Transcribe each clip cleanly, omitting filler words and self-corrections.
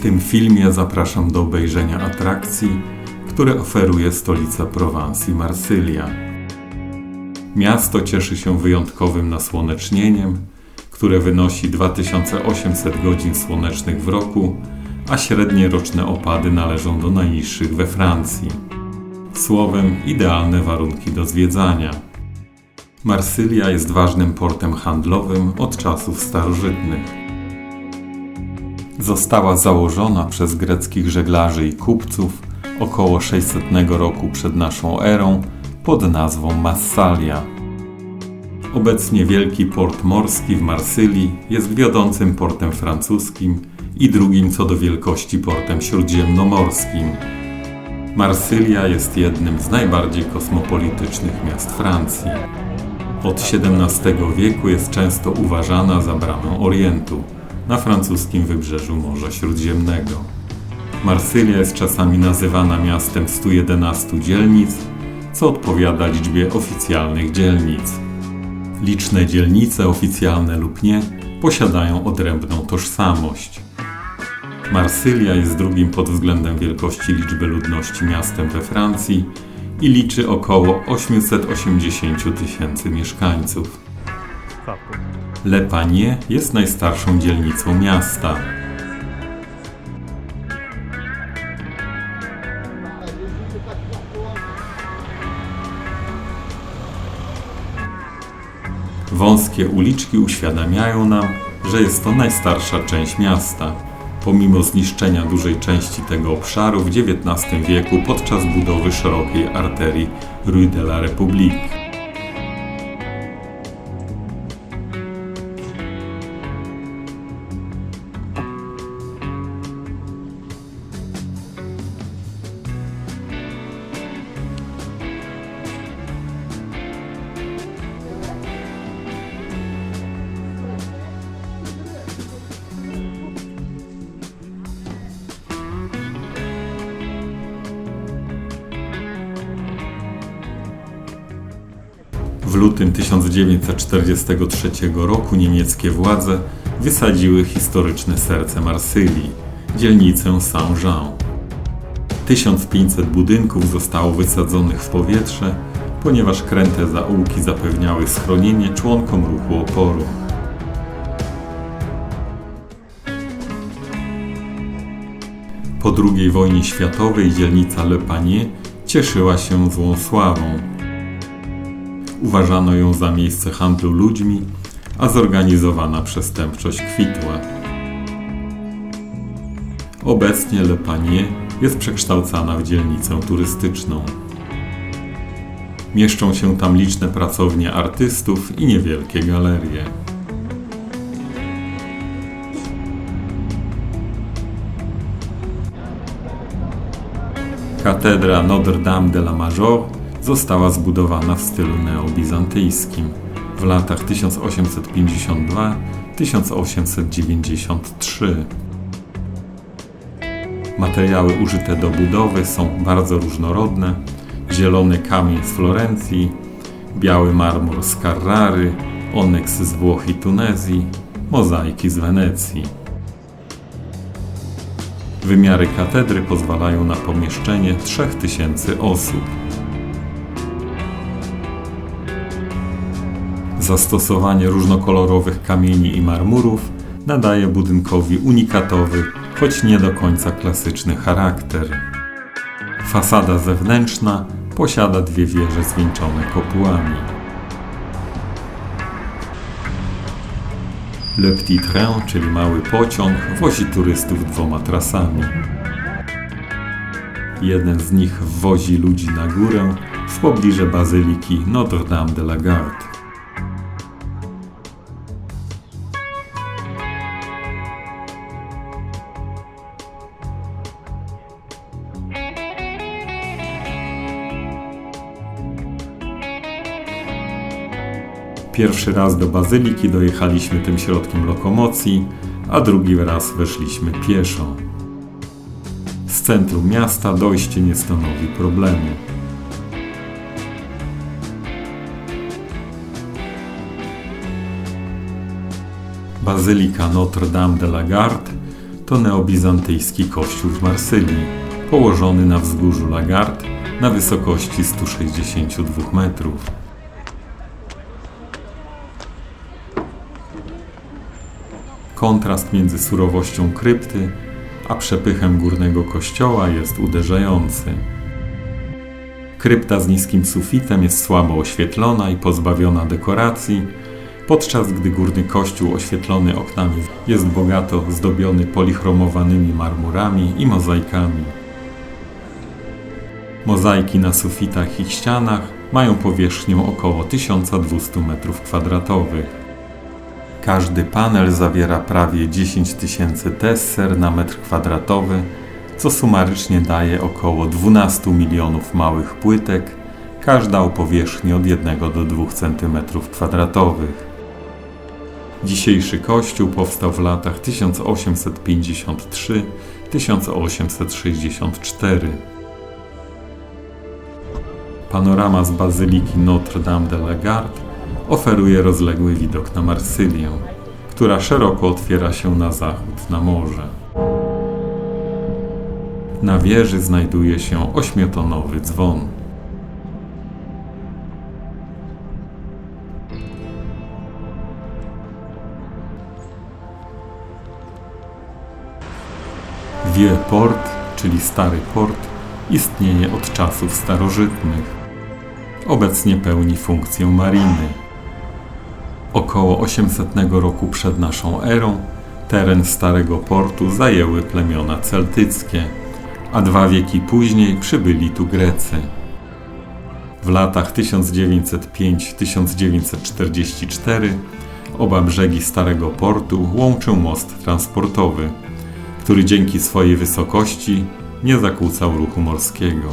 tym filmie zapraszam do obejrzenia atrakcji, które oferuje stolica Prowansji Marsylia. Miasto cieszy się wyjątkowym nasłonecznieniem, które wynosi 2800 godzin słonecznych w roku, a średnie roczne opady należą do najniższych we Francji. Słowem, idealne warunki do zwiedzania. Marsylia jest ważnym portem handlowym od czasów starożytnych. Została założona przez greckich żeglarzy i kupców około 600 roku przed naszą erą pod nazwą Massalia. Obecnie wielki port morski w Marsylii jest wiodącym portem francuskim i drugim co do wielkości portem śródziemnomorskim. Marsylia jest jednym z najbardziej kosmopolitycznych miast Francji. Od XVII wieku jest często uważana za bramę Orientu na francuskim wybrzeżu Morza Śródziemnego. Marsylia jest czasami nazywana miastem 111 dzielnic, co odpowiada liczbie oficjalnych dzielnic. Liczne dzielnice, oficjalne lub nie, posiadają odrębną tożsamość. Marsylia jest drugim pod względem wielkości liczby ludności miastem we Francji i liczy około 880 000 mieszkańców. Le Panier jest najstarszą dzielnicą miasta. Wąskie uliczki uświadamiają nam, że jest to najstarsza część miasta, pomimo zniszczenia dużej części tego obszaru w XIX wieku podczas budowy szerokiej arterii Rue de la République. W lutym 1943 roku niemieckie władze wysadziły historyczne serce Marsylii, dzielnicę Saint-Jean. 1500 budynków zostało wysadzonych w powietrze, ponieważ kręte zaułki zapewniały schronienie członkom ruchu oporu. Po II wojnie światowej dzielnica Le Panier cieszyła się złą sławą. Uważano ją za miejsce handlu ludźmi, a zorganizowana przestępczość kwitła. Obecnie Le Panier jest przekształcana w dzielnicę turystyczną. Mieszczą się tam liczne pracownie artystów i niewielkie galerie. Katedra Notre-Dame de la Major została zbudowana w stylu neobizantyjskim w latach 1852-1893. Materiały użyte do budowy są bardzo różnorodne: zielony kamień z Florencji, biały marmur z Carrary, onyks z Włoch i Tunezji, mozaiki z Wenecji. Wymiary katedry pozwalają na pomieszczenie 3000 osób. Zastosowanie różnokolorowych kamieni i marmurów nadaje budynkowi unikatowy, choć nie do końca klasyczny charakter. Fasada zewnętrzna posiada dwie wieże zwieńczone kopułami. Le Petit Train, czyli mały pociąg, wozi turystów 2 trasami. Jeden z nich wwozi ludzi na górę w pobliże bazyliki Notre-Dame de la Garde. Pierwszy raz do bazyliki dojechaliśmy tym środkiem lokomocji, a drugi raz weszliśmy pieszo. Z centrum miasta dojście nie stanowi problemu. Bazylika Notre-Dame de la Garde to neobizantyjski kościół w Marsylii, położony na wzgórzu La Garde na wysokości 162 metrów. Kontrast między surowością krypty a przepychem górnego kościoła jest uderzający. Krypta z niskim sufitem jest słabo oświetlona i pozbawiona dekoracji, podczas gdy górny kościół oświetlony oknami jest bogato zdobiony polichromowanymi marmurami i mozaikami. Mozaiki na sufitach i ścianach mają powierzchnię około 1200 m². Każdy panel zawiera prawie 10 000 tesser na metr kwadratowy, co sumarycznie daje około 12 milionów małych płytek, każda o powierzchni od 1 do 2 cm². Dzisiejszy kościół powstał w latach 1853-1864. Panorama z bazyliki Notre-Dame de la Garde oferuje rozległy widok na Marsylię, która szeroko otwiera się na zachód, na morze. Na wieży znajduje się 8-tonowy dzwon. Vieux-Port, czyli Stary Port, istnieje od czasów starożytnych. Obecnie pełni funkcję mariny. Około 800 roku przed naszą erą teren Starego Portu zajęły plemiona celtyckie, a 2 wieki później przybyli tu Grecy. W latach 1905-1944 oba brzegi Starego Portu łączył most transportowy, który dzięki swojej wysokości nie zakłócał ruchu morskiego.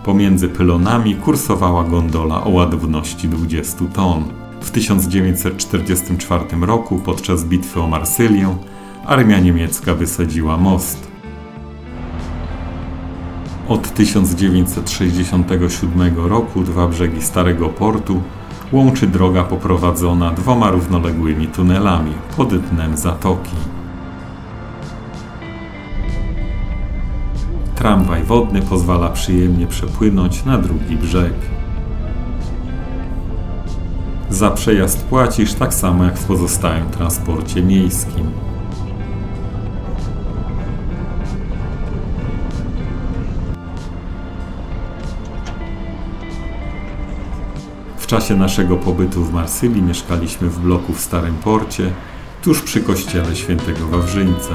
Pomiędzy pylonami kursowała gondola o ładowności 20 ton. W 1944 roku podczas bitwy o Marsylię armia niemiecka wysadziła most. Od 1967 roku 2 brzegi Starego Portu łączy droga poprowadzona 2 równoległymi tunelami pod dnem zatoki. Tramwaj wodny pozwala przyjemnie przepłynąć na drugi brzeg. Za przejazd płacisz tak samo jak w pozostałym transporcie miejskim. W czasie naszego pobytu w Marsylii mieszkaliśmy w bloku w Starym Porcie, tuż przy kościele Świętego Wawrzyńca,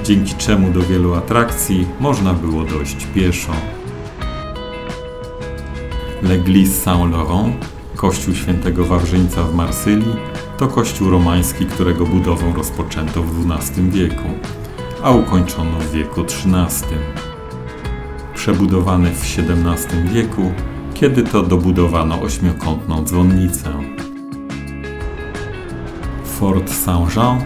dzięki czemu do wielu atrakcji można było dojść pieszo. L'Église Saint-Laurent, kościół Świętego Wawrzyńca w Marsylii, to kościół romański, którego budowę rozpoczęto w XII wieku, a ukończono w wieku XIII. Przebudowany w XVII wieku, kiedy to dobudowano 8-kątną dzwonnicę. Fort Saint-Jean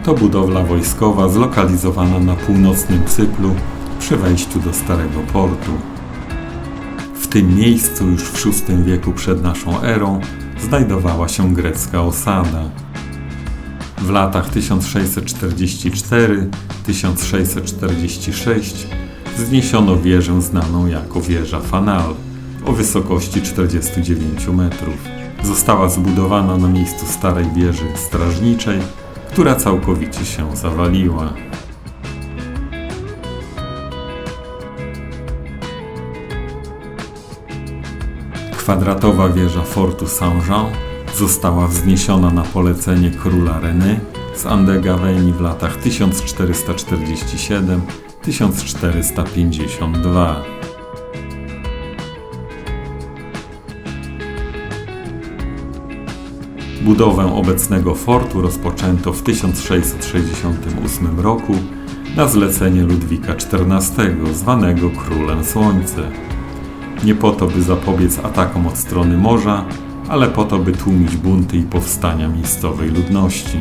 to budowla wojskowa zlokalizowana na północnym Cypru przy wejściu do Starego Portu. W tym miejscu już w VI wieku przed naszą erą znajdowała się grecka osada. W latach 1644-1646 wzniesiono wieżę znaną jako wieża Fanal o wysokości 49 metrów. Została zbudowana na miejscu starej wieży strażniczej, która całkowicie się zawaliła. Kwadratowa wieża fortu Saint-Jean została wzniesiona na polecenie króla René z Andegawenii w latach 1447-1452. Budowę obecnego fortu rozpoczęto w 1668 roku na zlecenie Ludwika XIV, zwanego Królem Słońca. Nie po to, by zapobiec atakom od strony morza, ale po to, by tłumić bunty i powstania miejscowej ludności.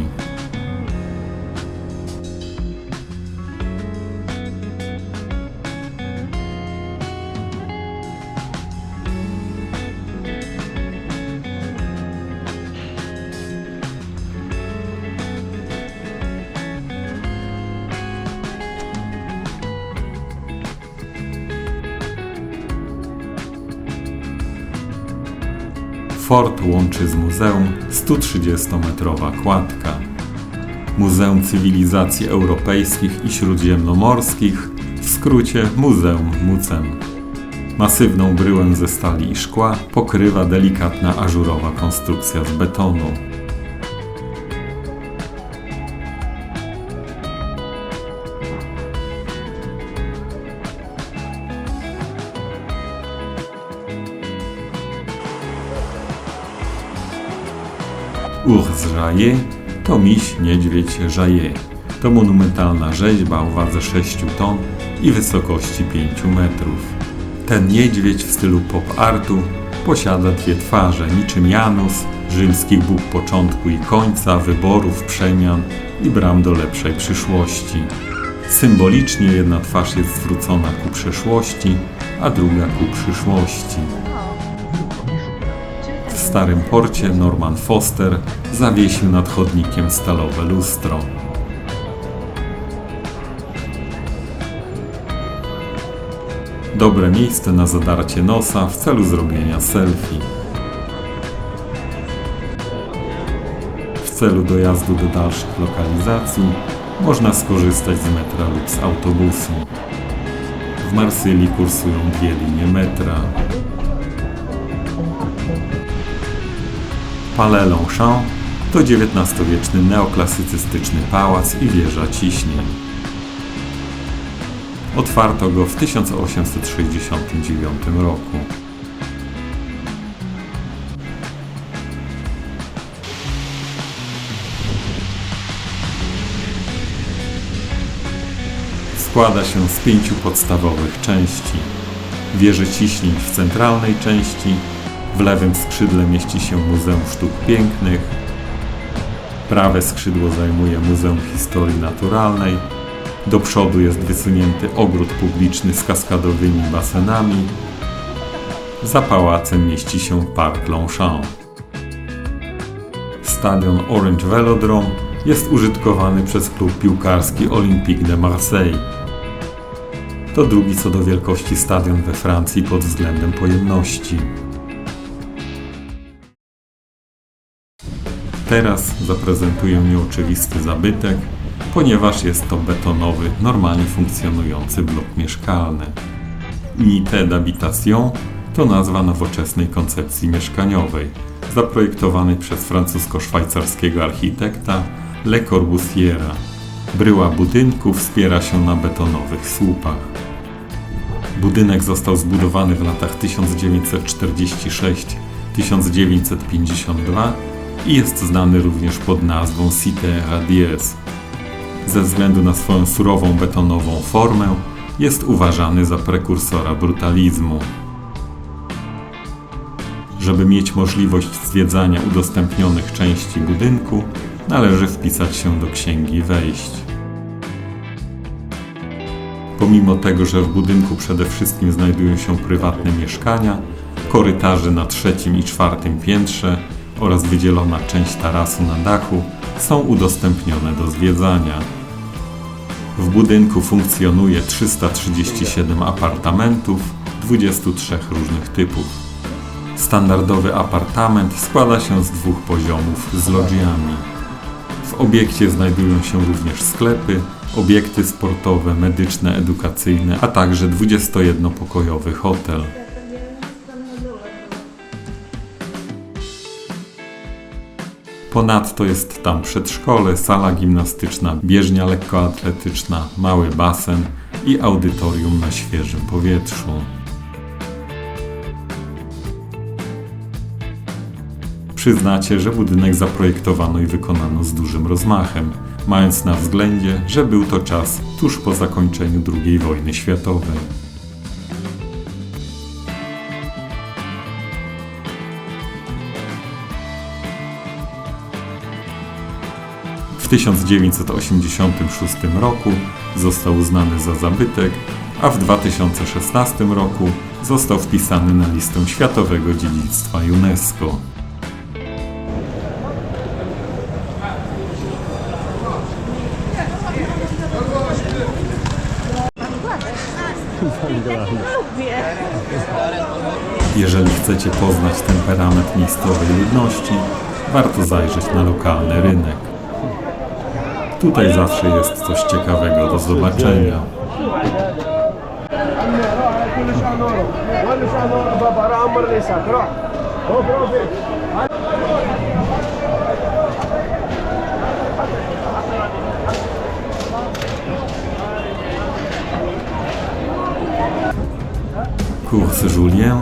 Fort łączy z muzeum 130-metrowa kładka. Muzeum Cywilizacji Europejskich i Śródziemnomorskich, w skrócie Muzeum MUCEM. Masywną bryłę ze stali i szkła pokrywa delikatna ażurowa konstrukcja z betonu. Ours Jaillet to miś niedźwiedź Jaillet. To monumentalna rzeźba o wadze 6 ton i wysokości 5 metrów. Ten niedźwiedź w stylu pop artu posiada dwie twarze, niczym Janus, rzymski bóg początku i końca, wyborów, przemian i bram do lepszej przyszłości. Symbolicznie jedna twarz jest zwrócona ku przeszłości, a druga ku przyszłości. W Starym Porcie Norman Foster zawiesił nad chodnikiem stalowe lustro. Dobre miejsce na zadarcie nosa w celu zrobienia selfie. W celu dojazdu do dalszych lokalizacji można skorzystać z metra lub z autobusu. W Marsylii kursują dwie linie metra. Palais Longchamp to XIX-wieczny neoklasycystyczny pałac i wieża ciśnień. Otwarto go w 1869 roku. Składa się z 5 podstawowych części. Wieże ciśnień w centralnej części, w lewym skrzydle mieści się Muzeum Sztuk Pięknych, prawe skrzydło zajmuje Muzeum Historii Naturalnej, do przodu jest wysunięty ogród publiczny z kaskadowymi basenami, za pałacem mieści się Parc Longchamp. Stadion Orange Velodrome jest użytkowany przez klub piłkarski Olympique de Marseille. To drugi co do wielkości stadion we Francji pod względem pojemności. Teraz zaprezentuję nieoczywisty zabytek, ponieważ jest to betonowy, normalnie funkcjonujący blok mieszkalny. Unité d'habitation to nazwa nowoczesnej koncepcji mieszkaniowej, zaprojektowanej przez francusko-szwajcarskiego architekta Le Corbusiera. Bryła budynku wspiera się na betonowych słupach. Budynek został zbudowany w latach 1946-1952 i jest znany również pod nazwą Cité Radieuse. Ze względu na swoją surową betonową formę jest uważany za prekursora brutalizmu. Żeby mieć możliwość zwiedzania udostępnionych części budynku, należy wpisać się do księgi wejść. Pomimo tego, że w budynku przede wszystkim znajdują się prywatne mieszkania, korytarze na 3. i 4. piętrze oraz wydzielona część tarasu na dachu są udostępnione do zwiedzania. W budynku funkcjonuje 337 apartamentów 23 różnych typów. Standardowy apartament składa się z 2 poziomów z loggiami. W obiekcie znajdują się również sklepy, obiekty sportowe, medyczne, edukacyjne, a także 21-pokojowy hotel. Ponadto jest tam przedszkole, sala gimnastyczna, bieżnia lekkoatletyczna, mały basen i audytorium na świeżym powietrzu. Przyznacie, że budynek zaprojektowano i wykonano z dużym rozmachem, mając na względzie, że był to czas tuż po zakończeniu II wojny światowej. W 1986 roku został uznany za zabytek, a w 2016 roku został wpisany na listę Światowego Dziedzictwa UNESCO. Jeżeli chcecie poznać temperament miejscowej ludności, warto zajrzeć na lokalny rynek. Tutaj zawsze jest coś ciekawego do zobaczenia. Cours Julien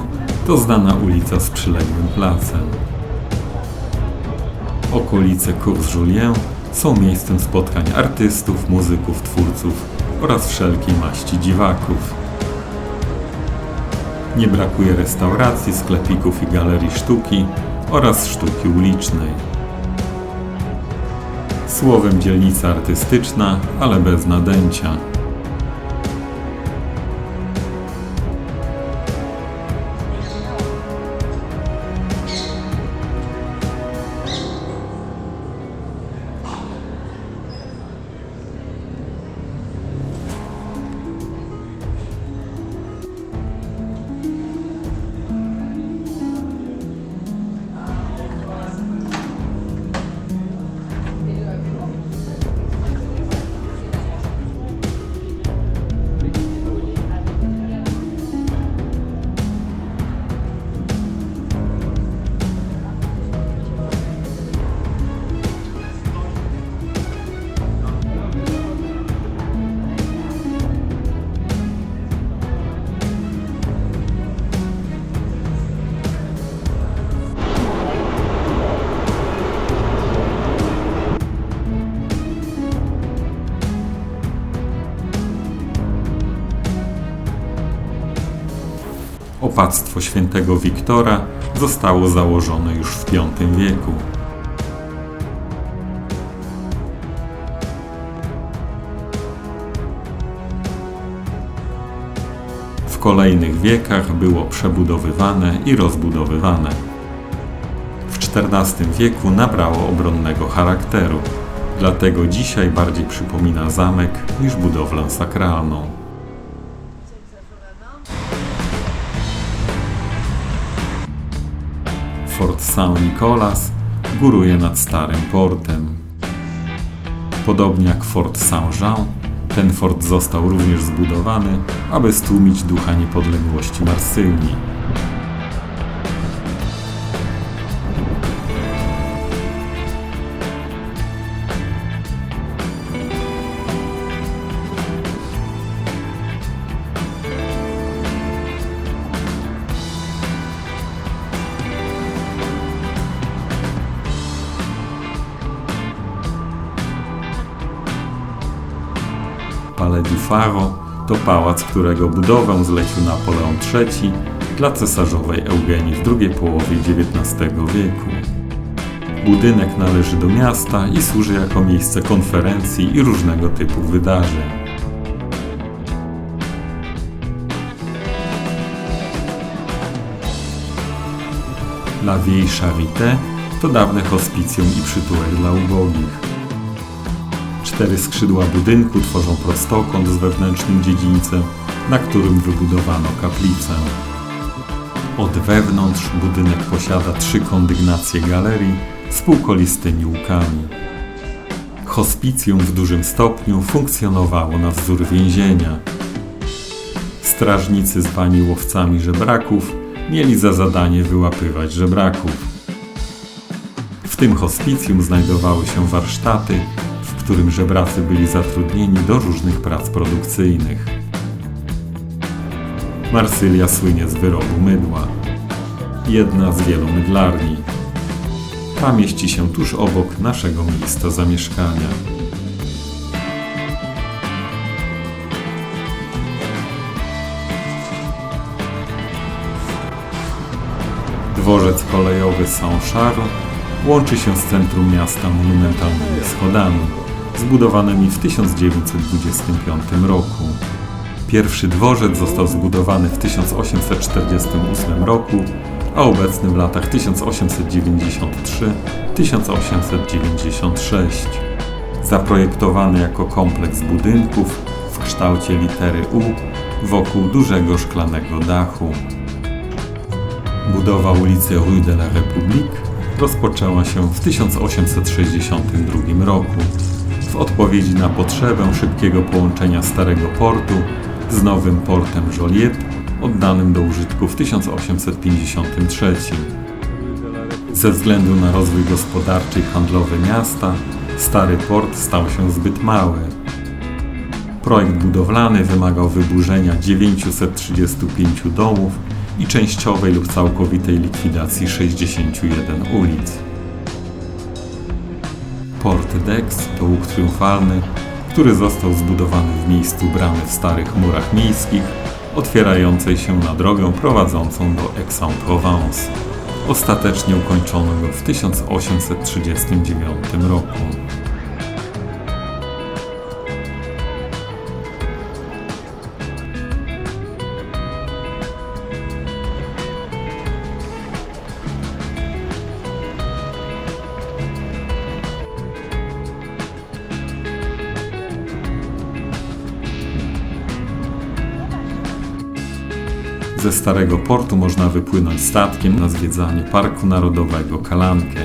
to znana ulica z przyległym placem. Okolice Cours Julien są miejscem spotkań artystów, muzyków, twórców oraz wszelkiej maści dziwaków. Nie brakuje restauracji, sklepików i galerii sztuki oraz sztuki ulicznej. Słowem dzielnica artystyczna, ale bez nadęcia. Opactwo świętego Wiktora zostało założone już w V wieku. W kolejnych wiekach było przebudowywane i rozbudowywane. W XIV wieku nabrało obronnego charakteru, dlatego dzisiaj bardziej przypomina zamek niż budowlę sakralną. Fort Saint-Nicolas góruje nad Starym Portem. Podobnie jak Fort Saint-Jean, ten fort został również zbudowany, aby stłumić ducha niepodległości Marsylii. Palais du Phare to pałac, którego budowę zlecił Napoleon III dla cesarzowej Eugenii w drugiej połowie XIX wieku. Budynek należy do miasta i służy jako miejsce konferencji i różnego typu wydarzeń. La Vieille Charité to dawne hospicjum i przytułek dla ubogich. 4 skrzydła budynku tworzą prostokąt z wewnętrznym dziedzińcem, na którym wybudowano kaplicę. Od wewnątrz budynek posiada 3 kondygnacje galerii z półkolistymi łukami. Hospicjum w dużym stopniu funkcjonowało na wzór więzienia. Strażnicy zwani łowcami żebraków mieli za zadanie wyłapywać żebraków. W tym hospicjum znajdowały się warsztaty, w którym żebracy byli zatrudnieni do różnych prac produkcyjnych. Marsylia słynie z wyrobu mydła. Jedna z wielu mydlarni. Ta mieści się tuż obok naszego miejsca zamieszkania. Dworzec kolejowy Saint-Charles łączy się z centrum miasta monumentalnymi schodami, zbudowanymi w 1925 roku. Pierwszy dworzec został zbudowany w 1848 roku, a obecny w latach 1893-1896. Zaprojektowany jako kompleks budynków w kształcie litery U, wokół dużego szklanego dachu. Budowa ulicy Rue de la République rozpoczęła się w 1862 roku w odpowiedzi na potrzebę szybkiego połączenia Starego Portu z nowym portem Joliet, oddanym do użytku w 1853. Ze względu na rozwój gospodarczy i handlowy miasta, Stary Port stał się zbyt mały. Projekt budowlany wymagał wyburzenia 935 dołów i częściowej lub całkowitej likwidacji 61 ulic. Port d'Aix to łuk triumfalny, który został zbudowany w miejscu bramy w starych murach miejskich, otwierającej się na drogę prowadzącą do Aix-en-Provence. Ostatecznie ukończono go w 1839 roku. Ze Starego Portu można wypłynąć statkiem na zwiedzanie Parku Narodowego Calanque.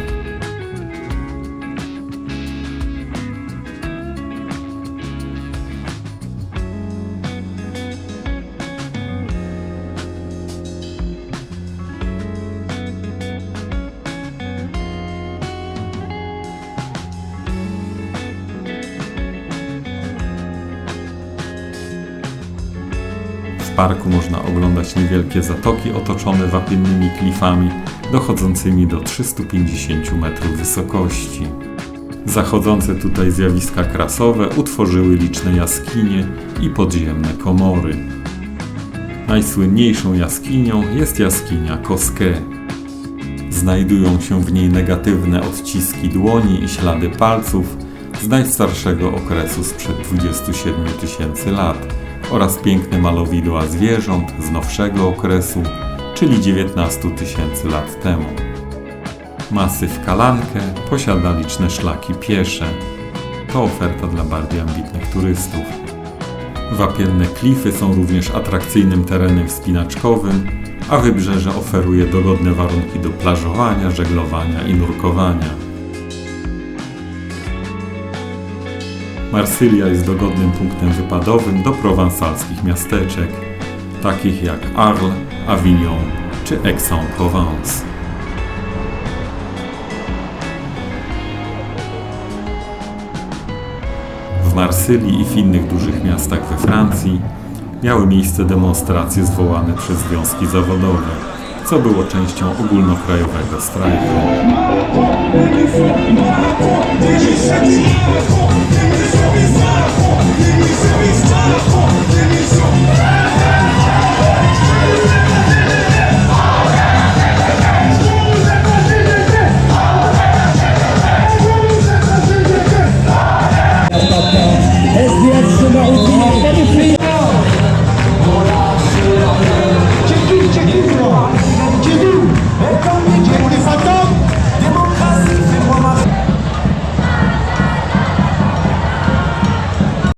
W parku można oglądać niewielkie zatoki otoczone wapiennymi klifami dochodzącymi do 350 metrów wysokości. Zachodzące tutaj zjawiska krasowe utworzyły liczne jaskinie i podziemne komory. Najsłynniejszą jaskinią jest jaskinia Cosquet. Znajdują się w niej negatywne odciski dłoni i ślady palców z najstarszego okresu sprzed 27 000 lat oraz piękne malowidła zwierząt z nowszego okresu, czyli 19 000 lat temu. Masyw Calanque posiada liczne szlaki piesze. To oferta dla bardziej ambitnych turystów. Wapienne klify są również atrakcyjnym terenem wspinaczkowym, a wybrzeże oferuje dogodne warunki do plażowania, żeglowania i nurkowania. Marsylia jest dogodnym punktem wypadowym do prowansalskich miasteczek, takich jak Arles, Avignon czy Aix-en-Provence. W Marsylii i w innych dużych miastach we Francji miały miejsce demonstracje zwołane przez związki zawodowe, co było częścią ogólnokrajowego strajku.